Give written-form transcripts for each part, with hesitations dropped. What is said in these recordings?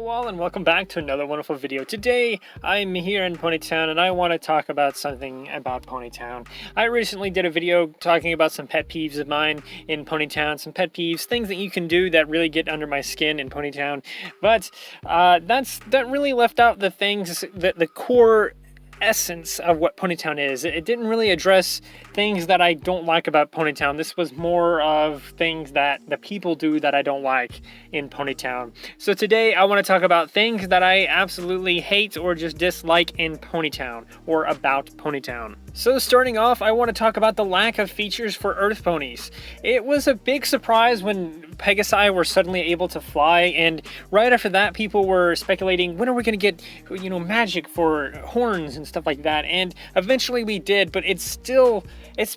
Hello all and welcome back to another wonderful video. Today I'm here in Ponytown and I want to talk about something about Ponytown. I recently did a video talking about some pet peeves of mine in Ponytown, some pet peeves, things that you can do that really get under my skin in Ponytown. But that really left out the things that the core essence of what Ponytown is. It didn't really address things that I don't like about Ponytown. This was more of things that the people do that I don't like in Ponytown. So today I want to talk about things that I absolutely hate or just dislike in Ponytown or about Ponytown. So starting off, I want to talk about the lack of features for Earth ponies. It was a big surprise when Pegasi were suddenly able to fly, and right after that people were speculating, when are we going to get, magic for horns and stuff like that, and eventually we did, but it's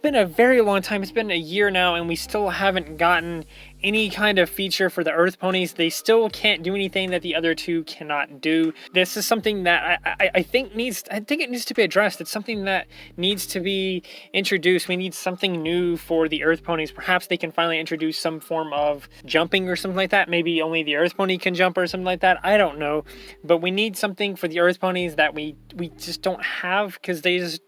been a very long time. It's been a year now and we still haven't gotten any kind of feature for the Earth ponies. They still can't do anything that the other two cannot do. This is something that I think it needs to be addressed. It's something that needs to be introduced. We need something new for the Earth ponies. Perhaps they can finally introduce some form of jumping or something like that. Maybe only the Earth pony can jump or something like that. I don't know, but we need something for the Earth ponies that we just don't have, because there's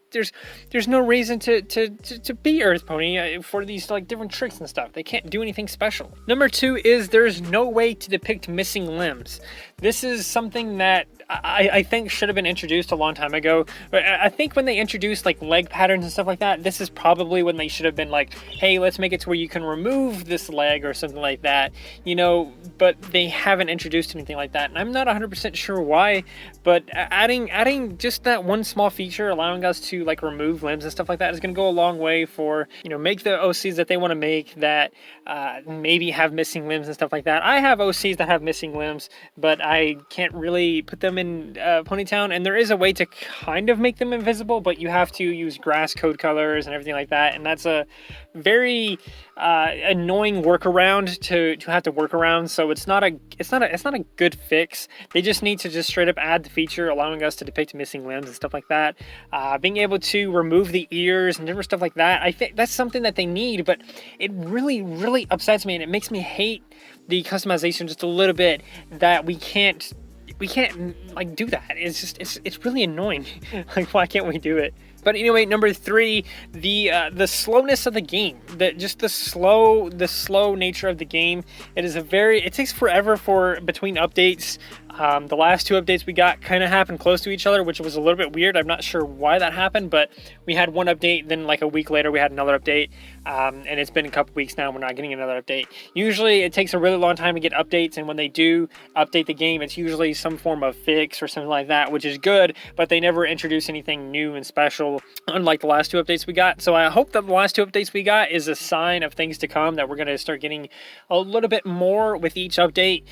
no reason to be Earth Pony for these different tricks and stuff. They can't do anything special. Number 2 is there's no way to depict missing limbs. This is something that I think should have been introduced a long time ago. I think when they introduced leg patterns and stuff like that, this is probably when they should have been like, hey, let's make it to where you can remove this leg or something like that, but they haven't introduced anything like that. And I'm not 100% sure why, but adding just that one small feature, allowing us to remove limbs and stuff like that, is going to go a long way for, make the OCs that they want to make that maybe have missing limbs and stuff like that. I have OCs that have missing limbs, but I can't really put them in Ponytown, and there is a way to kind of make them invisible, but you have to use grass code colors and everything like that, and that's a very annoying workaround to have to work around. So it's not a good fix. They just need to just straight up add the feature allowing us to depict missing limbs and stuff like that. Being able to remove the ears and different stuff like that, I think that's something that they need, but it really upsets me, and it makes me hate the customization just a little bit, that we can't do that. It's really annoying. Why can't we do it? But anyway, number 3, the slowness of the game, the slow nature of the game. It takes forever between updates. The last 2 updates we got kind of happened close to each other, which was a little bit weird. I'm not sure why that happened, but we had one update, then a week later we had another update, and it's been a couple weeks now, we're not getting another update. Usually it takes a really long time to get updates, and when they do update the game, it's usually some form of fix or something like that, which is good, but they never introduce anything new and special, unlike the last 2 updates we got. So I hope that the last 2 updates we got is a sign of things to come, that we're going to start getting a little bit more with each update.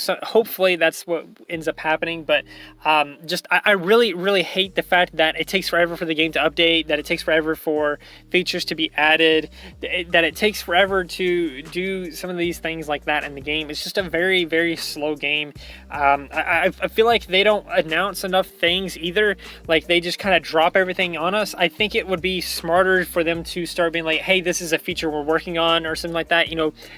So hopefully that's what ends up happening. But I really hate the fact that it takes forever for the game to update, that it takes forever for features to be added, that it takes forever to do some of these things like that in the game. It's just a very slow game. I feel like they don't announce enough things either. They just kind of drop everything on us. I think it would be smarter for them to start being like, hey, this is a feature we're working on or something like that,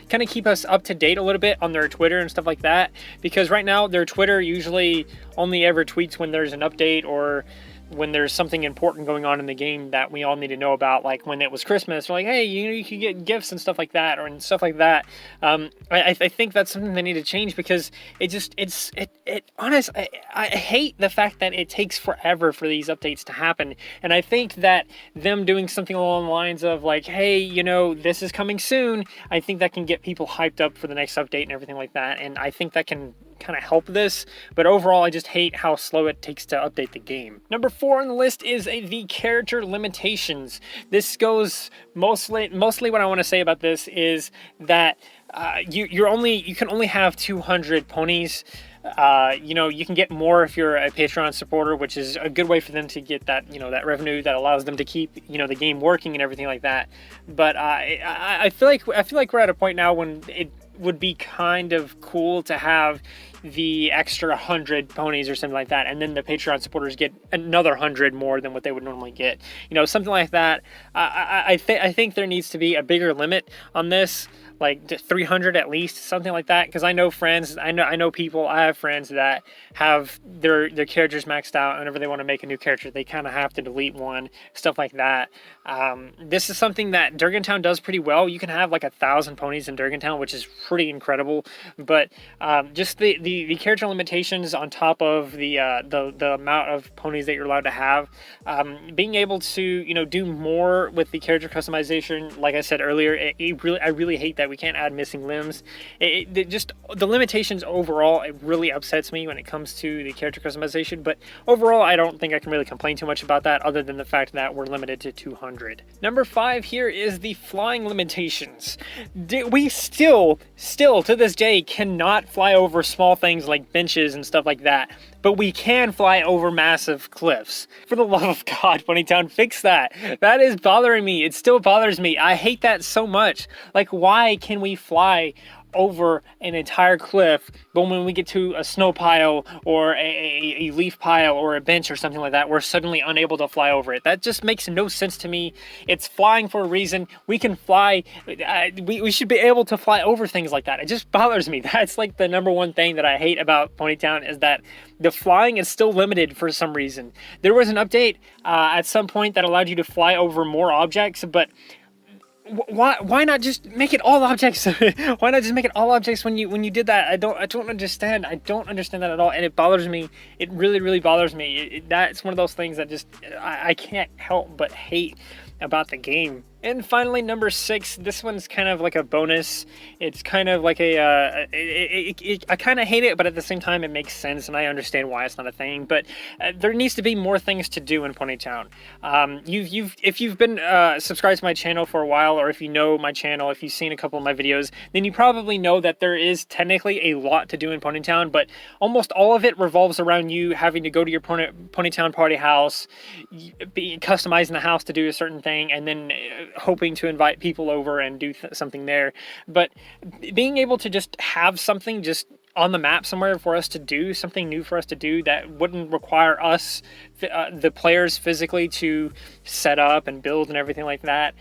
kind of keep us up to date a little bit on their Twitter and stuff like that, because right now their Twitter usually only ever tweets when there's an update or when there's something important going on in the game that we all need to know about, like when it was Christmas, or hey, you can get gifts and stuff like that, or and stuff like that. I think that's something they need to change, because honestly, I hate the fact that it takes forever for these updates to happen. And I think that them doing something along the lines of hey, this is coming soon, I think that can get people hyped up for the next update and everything like that. And I think that can kind of help this, but overall I just hate how slow it takes to update the game. Number 4 on the list is the character limitations. This goes mostly what I want to say about this is that you can only have 200 ponies. You can get more if you're a Patreon supporter, which is a good way for them to get that, that revenue that allows them to keep, the game working and everything like that. But I feel like we're at a point now when it would be kind of cool to have, the extra 100 ponies or something like that, and then the Patreon supporters get another 100 more than what they would normally get. Something like that. I think there needs to be a bigger limit on this, like 300 at least, something like that. Because I know friends, I know people. I have friends that have their characters maxed out. Whenever they want to make a new character, they kind of have to delete one, stuff like that. This is something that Durgantown does pretty well. You can have like 1,000 ponies in Durgantown, which is pretty incredible. But just the character limitations on top of the amount of ponies that you're allowed to have, being able to do more with the character customization. Like I said earlier, I really hate that we can't add missing limbs. Just the limitations overall, it really upsets me when it comes to the character customization. But overall, I don't think I can really complain too much about that, other than the fact that we're limited to 200. Number 5 here is the flying limitations. We still to this day cannot fly over small things like benches and stuff like that, but we can fly over massive cliffs. For the love of God, Ponytown, fix that. That is bothering me. It still bothers me. I hate that so much. Like, why can we fly over an entire cliff, but when we get to a snow pile or a leaf pile or a bench or something like that, we're suddenly unable to fly over it? That just makes no sense to me. It's flying for a reason. We can fly. We should be able to fly over things like that. It just bothers me. That's like the number one thing that I hate about Ponytown, is that the flying is still limited for some reason. There was an update at some point that allowed you to fly over more objects, but why not just make it all objects? Why not just make it all objects when you did that? I don't understand. I don't understand that at all, and it bothers me. It really bothers me. That's one of those things that just I can't help but hate about the game. And finally, number 6, this one's kind of like a bonus. It's kind of like I kind of hate it, but at the same time it makes sense, and I understand why it's not a thing. But there needs to be more things to do in Ponytown. If you've been subscribed to my channel for a while, or if you know my channel, if you've seen a couple of my videos, then you probably know that there is technically a lot to do in Ponytown, but almost all of it revolves around you having to go to your Ponytown party house, customizing the house to do a certain thing, and then hoping to invite people over and do something there. But being able to just have something just on the map somewhere for us to do, something new for us to do that wouldn't require us, the players, physically to set up and build and everything like that,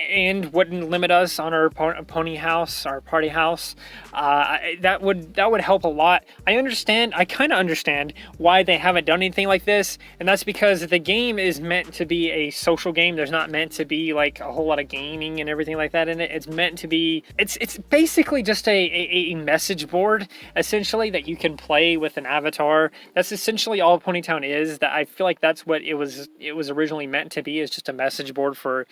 and wouldn't limit us on our pony house, our party house, that would help a lot. I kind of understand why they haven't done anything like this, and that's because the game is meant to be a social game. There's not meant to be like a whole lot of gaming and everything like that in it. It's meant to be, it's basically just a message board, essentially, that you can play with an avatar. That's essentially all Ponytown is. That I feel like that's what it was originally meant to be, is just a message board for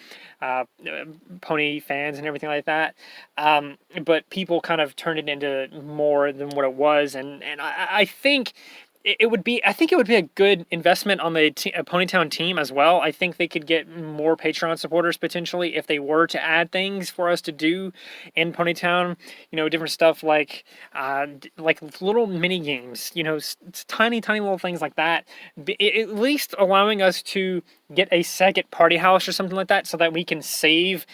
pony fans and everything like that, but people kind of turned it into more than what it was, and I think it would be a good investment on the Ponytown team as well. I think they could get more Patreon supporters potentially if they were to add things for us to do in Ponytown. Different stuff like little mini games. Tiny little things like that. At least allowing us to get a second party house or something like that, so that we can save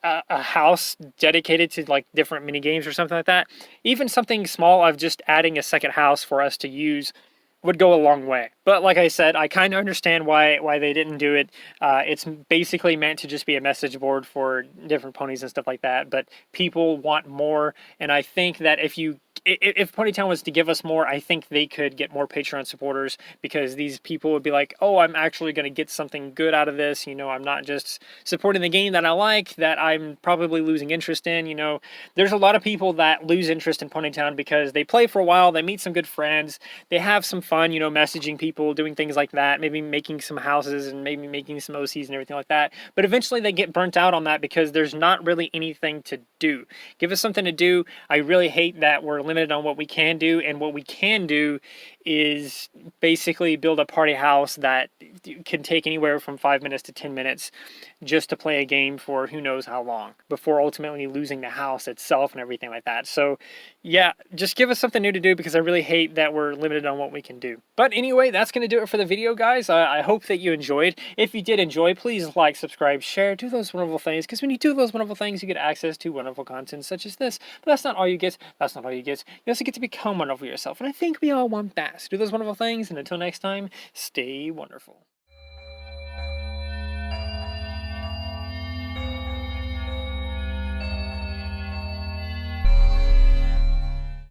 a house dedicated to like different mini games or something like that. Even something small of just adding a second house for us to use would go a long way. But like I said, I kind of understand why they didn't do it. It's basically meant to just be a message board for different ponies and stuff like that, but people want more, and I think that if Ponytown was to give us more, I think they could get more Patreon supporters, because these people would be like, oh, I'm actually going to get something good out of this. I'm not just supporting the game that I like, that I'm probably losing interest in. There's a lot of people that lose interest in Ponytown because they play for a while, they meet some good friends, they have some fun, messaging people, doing things like that, maybe making some houses and maybe making some OCs and everything like that. But eventually they get burnt out on that because there's not really anything to do. Give us something to do. I really hate that we're limited on what we can do, and what we can do is basically build a party house that can take anywhere from 5 minutes to 10 minutes just to play a game for who knows how long before ultimately losing the house itself and everything like that. So yeah, just give us something new to do, because I really hate that we're limited on what we can do. But anyway, that's going to do it for the video, guys. I hope that you enjoyed. If you did enjoy, please like, subscribe, share, do those wonderful things, because when you do those wonderful things, you get access to wonderful content such as this. But that's not all you get. That's not all you get. You also get to become wonderful yourself, and I think we all want that. So do those wonderful things, and until next time, stay wonderful.